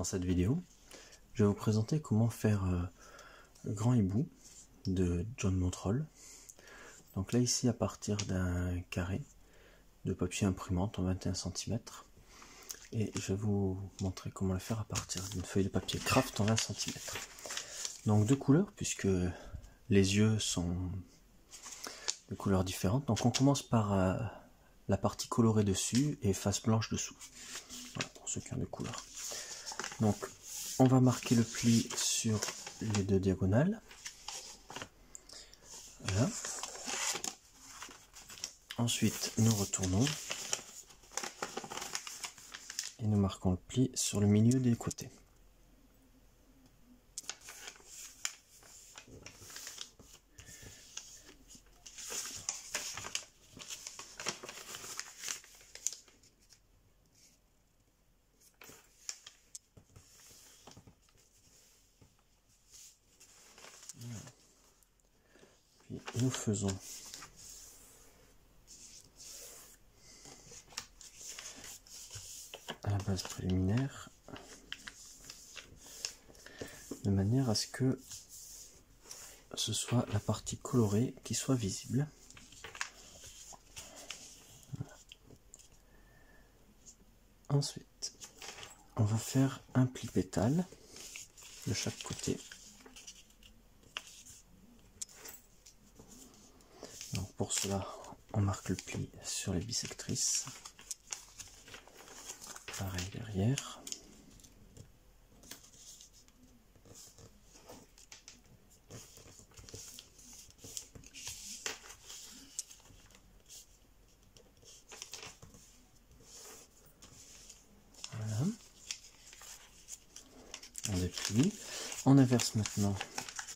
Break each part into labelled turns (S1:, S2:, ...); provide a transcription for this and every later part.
S1: cette vidéo, je vais vous présenter comment faire le grand hibou de John Montrol. Donc là ici à partir d'un carré de papier imprimante en 21 cm et je vais vous montrer comment le faire à partir d'une feuille de papier craft en 20 cm. Donc deux couleurs puisque les yeux sont de couleurs différentes. Donc on commence par la partie colorée dessus et face blanche dessous. Voilà, pour ceux qui ont des couleurs. Donc on va marquer le pli sur les deux diagonales. Voilà. Ensuite nous retournons et nous marquons le pli sur le milieu des côtés. Puis nous faisons à la base préliminaire de manière à ce que ce soit la partie colorée qui soit visible. Voilà. Ensuite, on va faire un pli pétale de chaque côté. Donc pour cela, on marque le pli sur les bissectrices. Pareil derrière. Voilà. On déplie. On inverse maintenant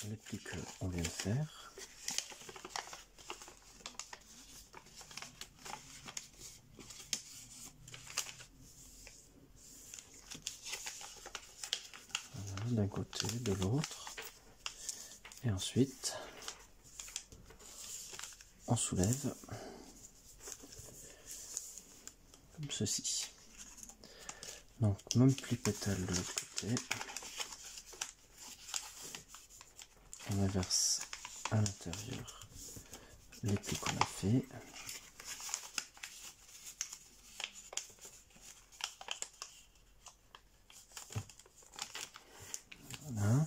S1: les plis qu'on vient de faire. D'un côté, de l'autre, et ensuite on soulève comme ceci. Donc même pli pétale de l'autre côté, on inverse à l'intérieur les plis qu'on a fait. Voilà.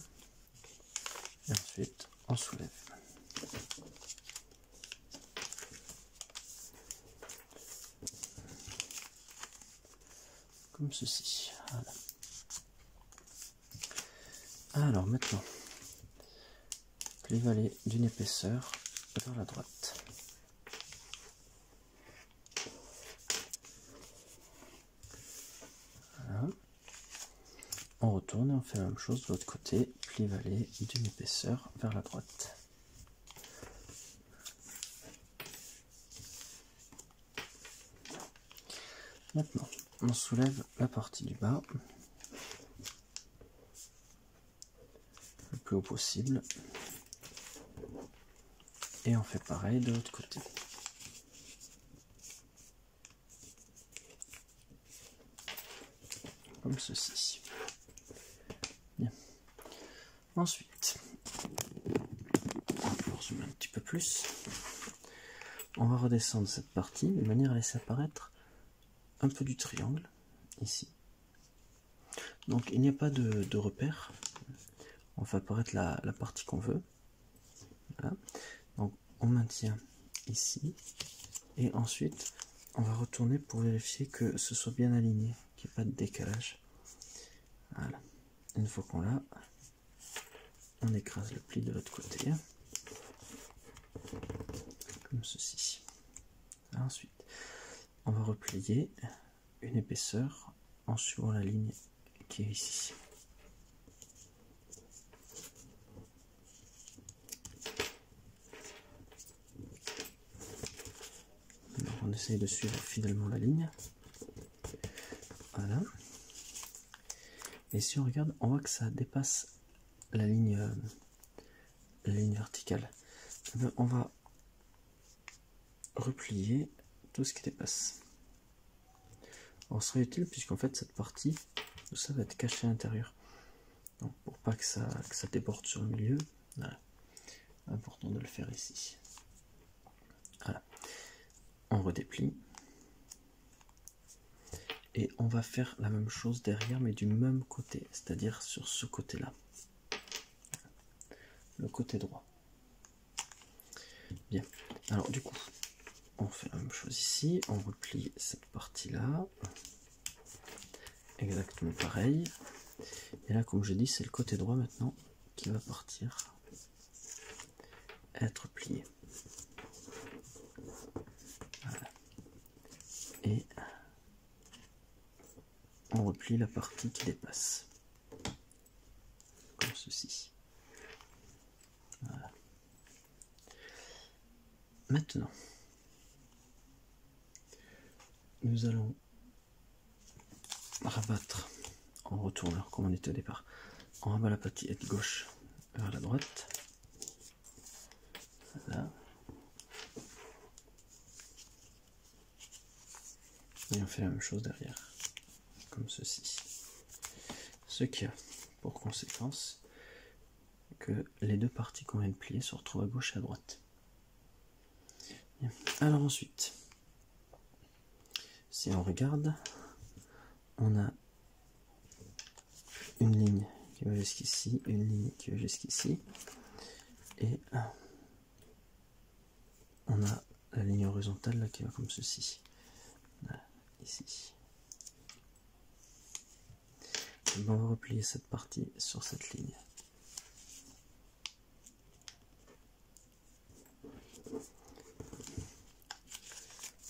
S1: Et ensuite on soulève. Comme ceci. Voilà. Alors maintenant, pli valet d'une épaisseur vers la droite. Voilà. On retourne et on fait la même chose de l'autre côté, pli valet d'une épaisseur vers la droite. Maintenant, on soulève la partie du bas le plus haut possible et on fait pareil de l'autre côté. Comme ceci. Bien. Ensuite, pour zoomer un petit peu plus, on va redescendre cette partie de manière à laisser apparaître un peu du triangle ici. Donc il n'y a pas de repère. On fait apparaître la partie qu'on veut. Voilà. Donc on maintient ici et ensuite on va retourner pour vérifier que ce soit bien aligné, qu'il n'y ait pas de décalage. Voilà. Une fois qu'on l'a, on écrase le pli de l'autre côté comme ceci. Ensuite on va replier une épaisseur en suivant la ligne qui est ici. Alors on essaye de suivre fidèlement la ligne. Voilà. Et si on regarde, on voit que ça dépasse la ligne verticale. On va replier tout ce qui dépasse. Alors, ce serait utile puisqu'en fait cette partie tout ça va être caché à l'intérieur. Donc pour pas que ça déborde sur le milieu, voilà. Important de le faire ici. Voilà. On redéplie. Et on va faire la même chose derrière, mais du même côté, c'est-à-dire sur ce côté-là. Le côté droit. Bien. Alors du coup, on fait la même chose ici. On replie cette partie-là. Exactement pareil. Et là, comme j'ai dit, c'est le côté droit maintenant qui va partir, être plié. Voilà. Et on replie la partie qui dépasse. Comme ceci. Voilà. Maintenant, nous allons rabattre en retourneur comme on était au départ. On rabat la partie de gauche vers la droite. Voilà. Et on fait la même chose derrière, comme ceci. Ce qui a pour conséquence que les deux parties qu'on vient de plier se retrouvent à gauche et à droite. Bien. Alors ensuite, si on regarde, on a une ligne qui va jusqu'ici, une ligne qui va jusqu'ici, et on a la ligne horizontale là qui va comme ceci. Voilà, ici. Et on va replier cette partie sur cette ligne.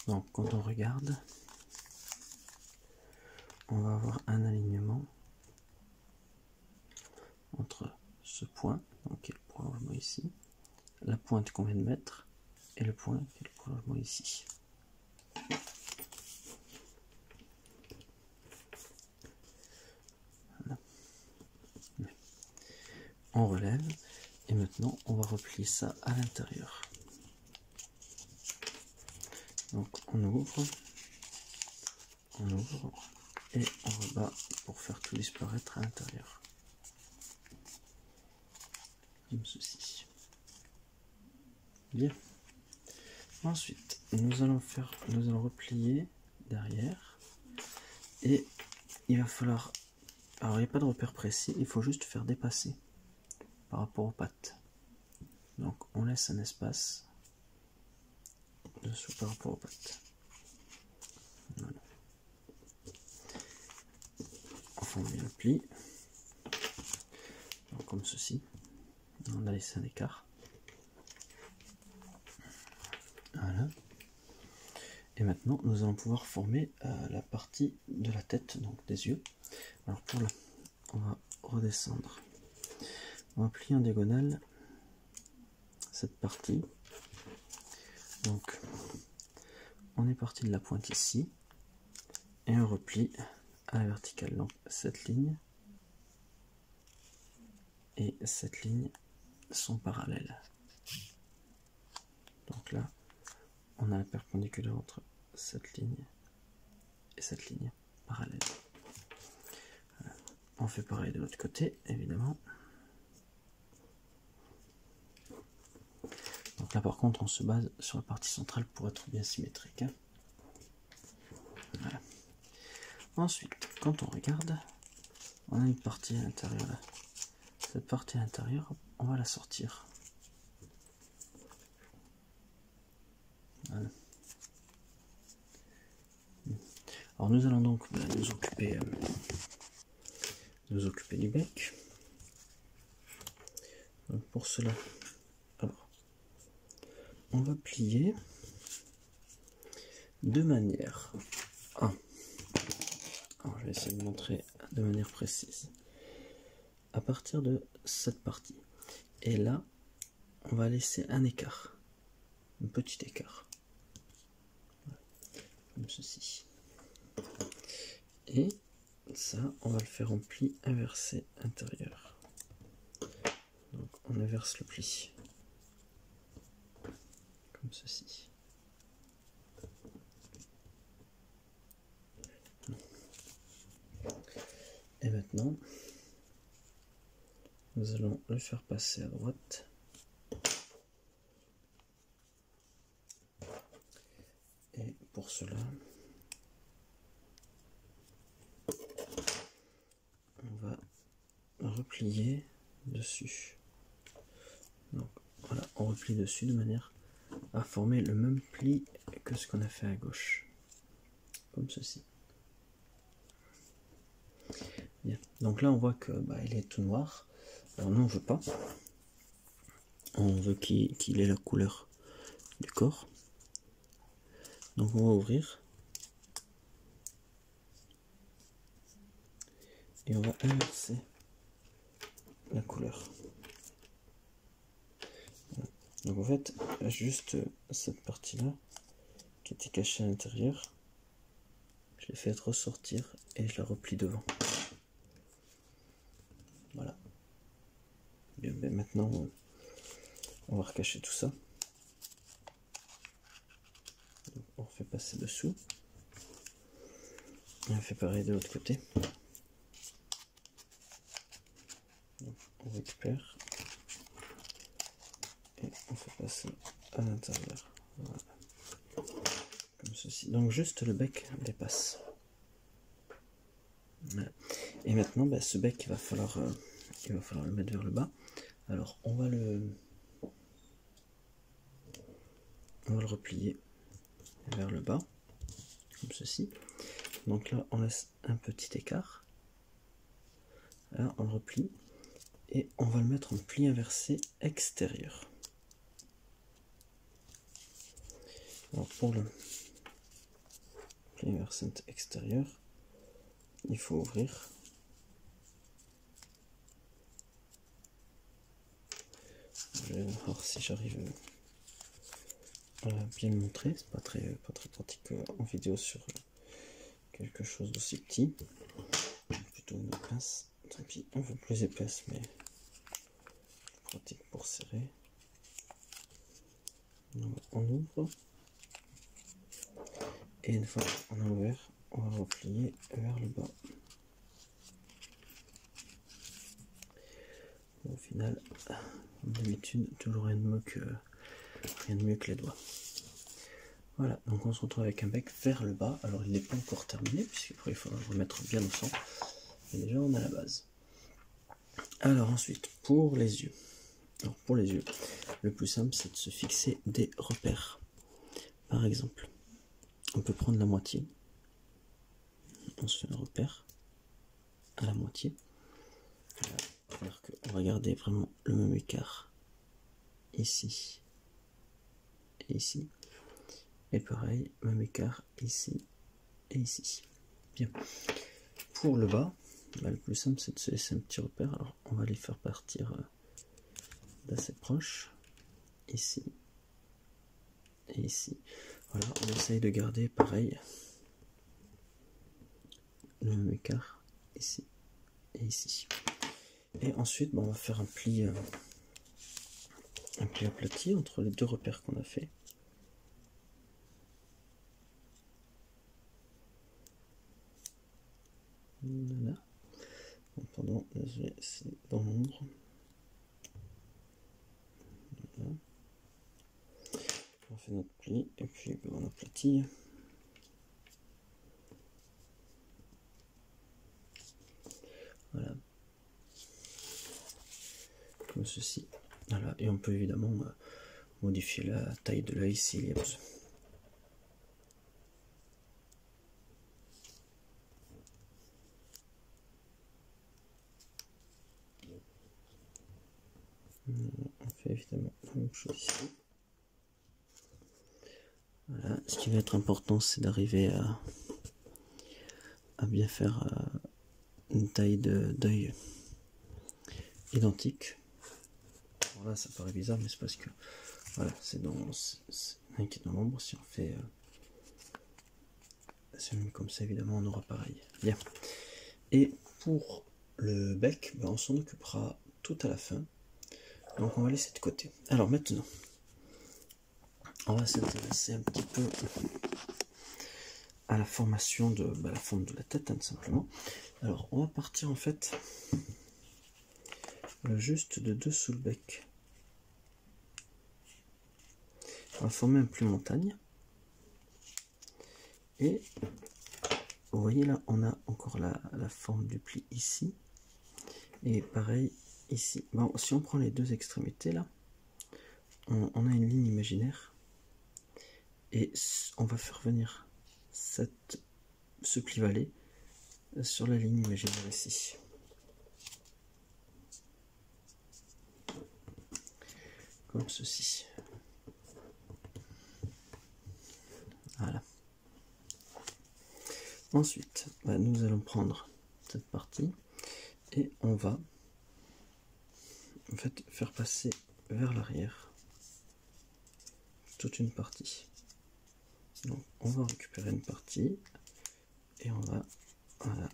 S1: Donc quand on regarde, on va avoir un alignement entre ce point, donc qui est le prolongement ici, la pointe qu'on vient de mettre, et le point qui est le prolongement ici. Voilà. On relève, et maintenant on va replier ça à l'intérieur. Donc on ouvre, et on rebat pour faire tout disparaître à l'intérieur. Comme ceci. Bien. Ensuite, nous allons replier derrière, et il va falloir, alors il n'y a pas de repère précis, il faut juste faire dépasser par rapport aux pattes. Donc on laisse un espace dessous par rapport aux pattes. Voilà. On forme bien le pli, donc comme ceci. On a laissé un écart. Voilà. Et maintenant, nous allons pouvoir former la partie de la tête, donc des yeux. Alors pour là, on va redescendre. On va plier en diagonale cette partie. Donc, on est parti de la pointe ici, et on replie à la verticale. Donc cette ligne et cette ligne sont parallèles. Donc là, on a la perpendiculaire entre cette ligne et cette ligne parallèle. Voilà. On fait pareil de l'autre côté, évidemment. Donc là par contre on se base sur la partie centrale pour être bien symétrique. Voilà. Ensuite, quand on regarde, on a une partie à l'intérieur là. Cette partie à l'intérieur, on va la sortir. Voilà. Alors nous allons donc nous occuper du bec. Donc pour cela, alors, on va plier de manière à... Alors je vais essayer de montrer de manière précise. À partir de cette partie. Et là, on va laisser un écart. Un petit écart. Voilà. Comme ceci. Et ça, on va le faire en pli inversé intérieur. Donc on inverse le pli. Comme ceci. Et maintenant, nous allons le faire passer à droite. Et pour cela, on va replier dessus. Donc voilà, on replie dessus de manière à former le même pli que ce qu'on a fait à gauche, comme ceci. Bien. Donc là on voit que il est tout noir. Alors nous on veut pas, on veut qu'il ait la couleur du corps. Donc on va ouvrir et on va inverser la couleur. Voilà. Donc en fait, juste cette partie-là qui était cachée à l'intérieur, je l'ai fait ressortir et je la replie devant. Voilà. Bien, maintenant, on va recacher tout ça. Donc, on refait passer dessous. Et on fait pareil de l'autre côté. Donc, on récupère. Et on fait passer à l'intérieur. Voilà. Comme ceci. Donc juste le bec dépasse. Voilà. Et maintenant, ce bec, il va falloir le mettre vers le bas. Alors on va le replier vers le bas, comme ceci. Donc là, on laisse un petit écart. Là, on le replie et on va le mettre en pli inversé extérieur. Alors pour le pli inversé extérieur, il faut ouvrir. Je vais voir si j'arrive à bien le montrer. C'est pas très pratique en vidéo sur quelque chose d'aussi petit. Plutôt une pince, tant pis, un peu plus épaisse, mais pratique pour serrer. Donc, on ouvre et une fois qu'on a ouvert, on va replier vers le bas. Au final, comme d'habitude, toujours rien de mieux que les doigts. Voilà, donc on se retrouve avec un bec vers le bas. Alors il n'est pas encore terminé, puisqu'il faudra le remettre bien au centre. Mais déjà on a la base. Alors ensuite, pour les yeux. Alors pour les yeux, le plus simple c'est de se fixer des repères. Par exemple, on peut prendre la moitié. On se fait un repère à la moitié. On va garder vraiment le même écart ici et ici. Et pareil, même écart ici et ici. Bien. Pour le bas, le plus simple c'est de se laisser un petit repère. Alors on va les faire partir d'assez proche, ici et ici. Voilà, on essaye de garder pareil le même écart ici et ici. Et ensuite, on va faire un pli aplati entre les deux repères qu'on a fait. Voilà. Bon, pardon, c'est dans l'ombre. Voilà. On fait notre pli et puis on aplatit. Voilà. Comme ceci. Voilà. Et on peut évidemment modifier la taille de l'œil s'il y a besoin. On fait évidemment la même chose ici. Voilà. Ce qui va être important, c'est d'arriver à bien faire une taille d'œil identique. Alors là, ça paraît bizarre, mais c'est parce que voilà, c'est un qui est dans l'ombre. Si on fait comme ça, évidemment, on aura pareil. Bien. Et pour le bec, on s'en occupera tout à la fin. Donc on va laisser de côté. Alors maintenant, on va s'intéresser un petit peu à la formation de la forme de la tête, hein, tout simplement. Alors on va partir en fait juste de dessous le bec. On va former un pli montagne. Et vous voyez là, on a encore la forme du pli ici. Et pareil ici. Bon, si on prend les deux extrémités là, on a une ligne imaginaire. Et on va faire venir ce pli valet sur la ligne imaginaire ici. Comme ceci. Voilà. Ensuite, nous allons prendre cette partie et on va en fait faire passer vers l'arrière toute une partie. Donc on va récupérer une partie et on va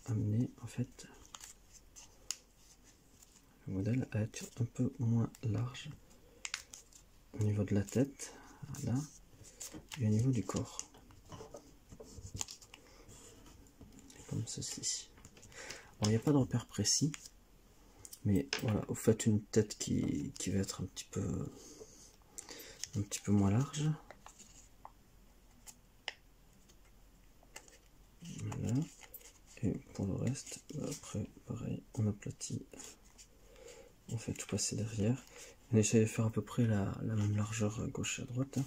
S1: amener en fait le modèle à être un peu moins large au niveau de la tête, voilà, et au niveau du corps. Comme ceci. Alors il n'y a pas de repère précis, mais voilà, vous faites une tête qui va être un petit peu moins large. Voilà. Et pour le reste, après pareil, on aplatit, on fait tout passer derrière. On essaie de faire à peu près la même largeur gauche à droite.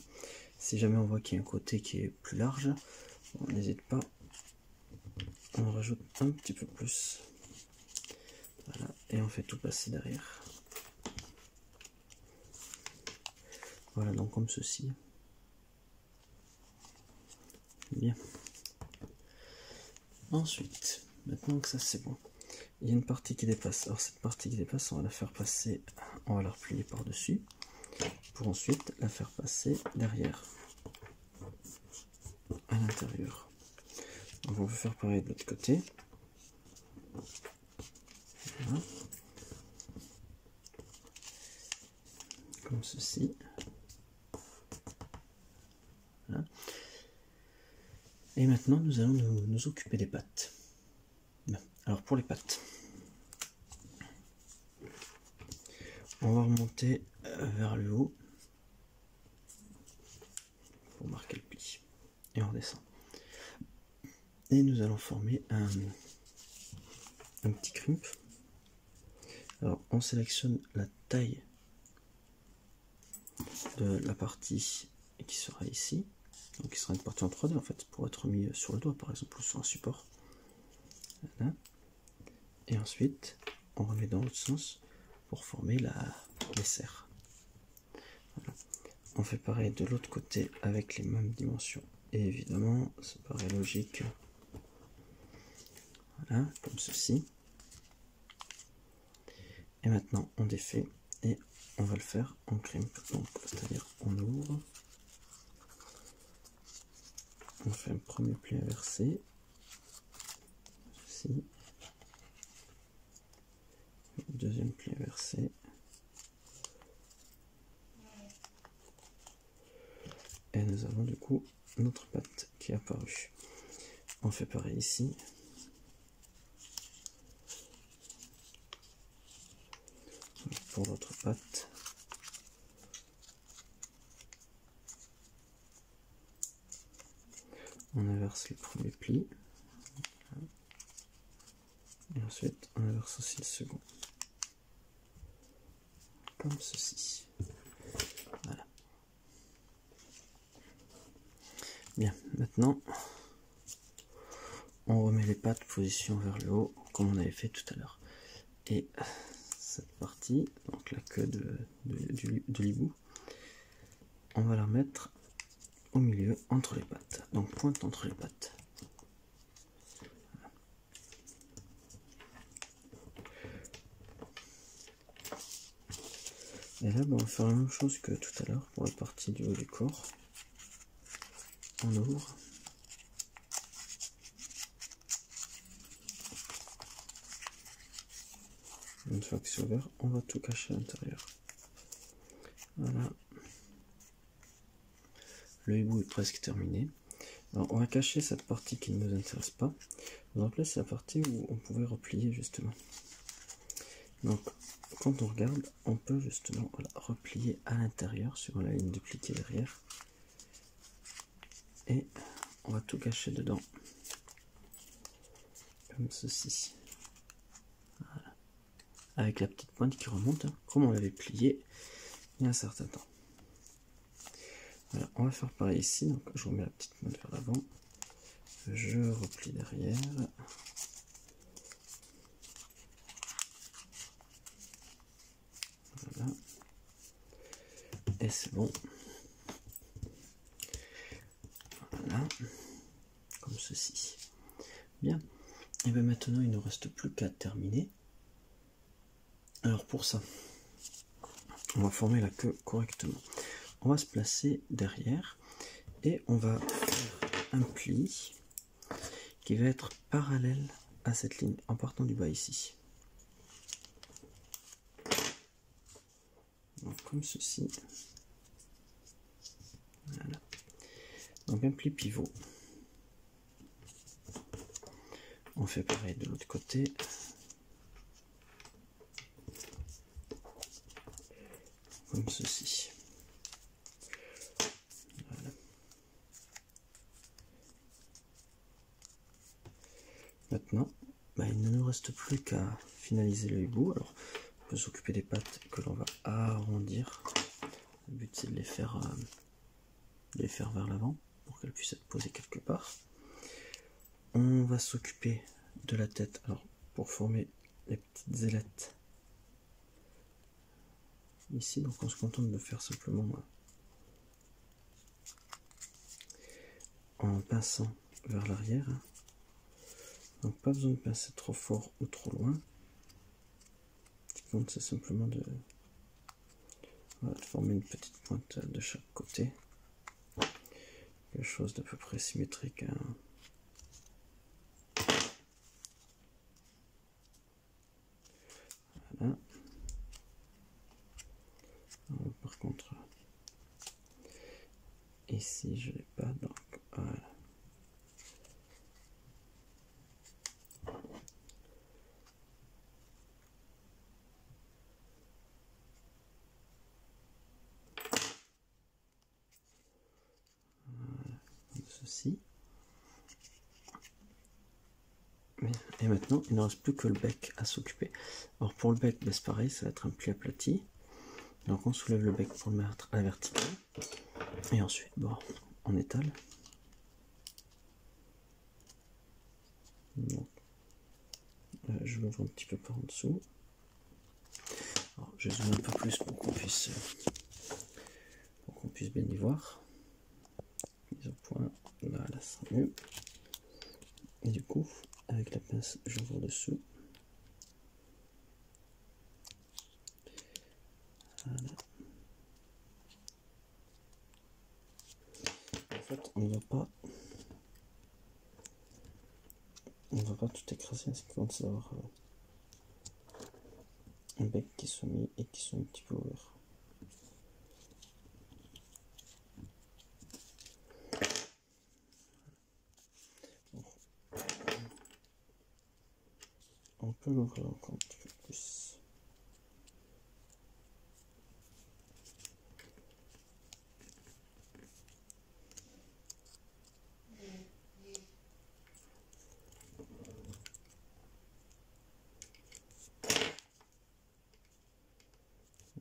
S1: Si jamais on voit qu'il y a un côté qui est plus large, on n'hésite pas. On rajoute un petit peu plus, voilà, et on fait tout passer derrière. Voilà, donc comme ceci. Bien. Ensuite, maintenant que ça c'est bon, il y a une partie qui dépasse. Alors cette partie qui dépasse, on va la faire passer, on va la replier par dessus, pour ensuite la faire passer derrière, à l'intérieur. Donc on va faire pareil de l'autre côté. Voilà. Comme ceci. Voilà. Et maintenant nous allons nous occuper des pattes. Bien. Alors pour les pattes, on va remonter vers le haut pour marquer le pli. Et on redescend. Et nous allons former un petit crimp. Alors on sélectionne la taille de la partie qui sera ici, donc qui sera une partie en 3D en fait, pour être mis sur le doigt par exemple ou sur un support. Voilà. Et ensuite on remet dans l'autre sens pour former les serres. Voilà. On fait pareil de l'autre côté avec les mêmes dimensions. Et évidemment, ça paraît logique. Voilà, comme ceci. Et maintenant, on défait et on va le faire en crimp. Donc, c'est-à-dire, on ouvre. On fait un premier pli inversé. Ceci. Deuxième pli inversé. Et nous avons du coup notre patte qui est apparue. On fait pareil ici. Pour l'autre patte. On inverse le premier pli. Et ensuite on inverse aussi le second. Comme ceci. Voilà. Bien, maintenant on remet les pattes position vers le haut comme on avait fait tout à l'heure. Et cette partie, donc la queue de l'hibou, on va la mettre au milieu entre les pattes, donc pointe entre les pattes. Et là on va faire la même chose que tout à l'heure pour la partie du haut du corps. On ouvre. Une fois que c'est ouvert, on va tout cacher à l'intérieur. Voilà. Le hibou est presque terminé. Alors on va cacher cette partie qui ne nous intéresse pas. Donc là c'est la partie où on pouvait replier justement. Donc quand on regarde, on peut justement voilà, replier à l'intérieur sur la ligne dupliquée derrière. Et on va tout cacher dedans. Comme ceci. Voilà. Avec la petite pointe qui remonte, hein, comme on l'avait plié il y a un certain temps. Voilà, on va faire pareil ici. Donc je remets la petite pointe vers l'avant. Je replie derrière. Voilà. Et c'est bon. Voilà. Comme ceci. Bien. Et bien maintenant, il ne nous reste plus qu'à terminer. Alors pour ça, on va former la queue correctement. On va se placer derrière et on va faire un pli qui va être parallèle à cette ligne en partant du bas ici. Donc comme ceci. Voilà. Donc un pli pivot. On fait pareil de l'autre côté. Comme ceci. Voilà. Maintenant, il ne nous reste plus qu'à finaliser le hibou. Alors, on peut s'occuper des pattes que l'on va arrondir. Le but c'est de les faire vers l'avant pour qu'elles puissent être posées quelque part. On va s'occuper de la tête. Alors, pour former les petites ailettes ici, donc on se contente de faire simplement en pinçant vers l'arrière. Donc pas besoin de pincer trop fort ou trop loin. Ce qui compte c'est simplement de former une petite pointe de chaque côté. Quelque chose d'à peu près symétrique. Voilà. Alors, par contre, ici je l'ai pas, donc voilà. Comme ceci. Et maintenant, il ne reste plus que le bec à s'occuper. Alors pour le bec, c'est pareil, ça va être un pli aplati. Donc on soulève le bec pour le mettre à la verticale. Et ensuite, on étale. Donc, je l'ouvre un petit peu par en dessous. Alors, je zoome un peu plus pour qu'on puisse bien y voir. Mise au point, là ça sera mieux. Et du coup, avec la pince, j'ouvre dessous. Voilà. En fait, on ne va pas tout écraser, c'est qu'on va avoir un bec qui soit mis et qui soit un petit peu ouvert. On peut l'ouvrir encore un petit peu plus.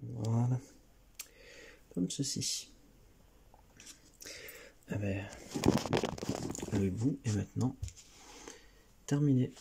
S1: Voilà, comme ceci. Le hibou est maintenant terminé.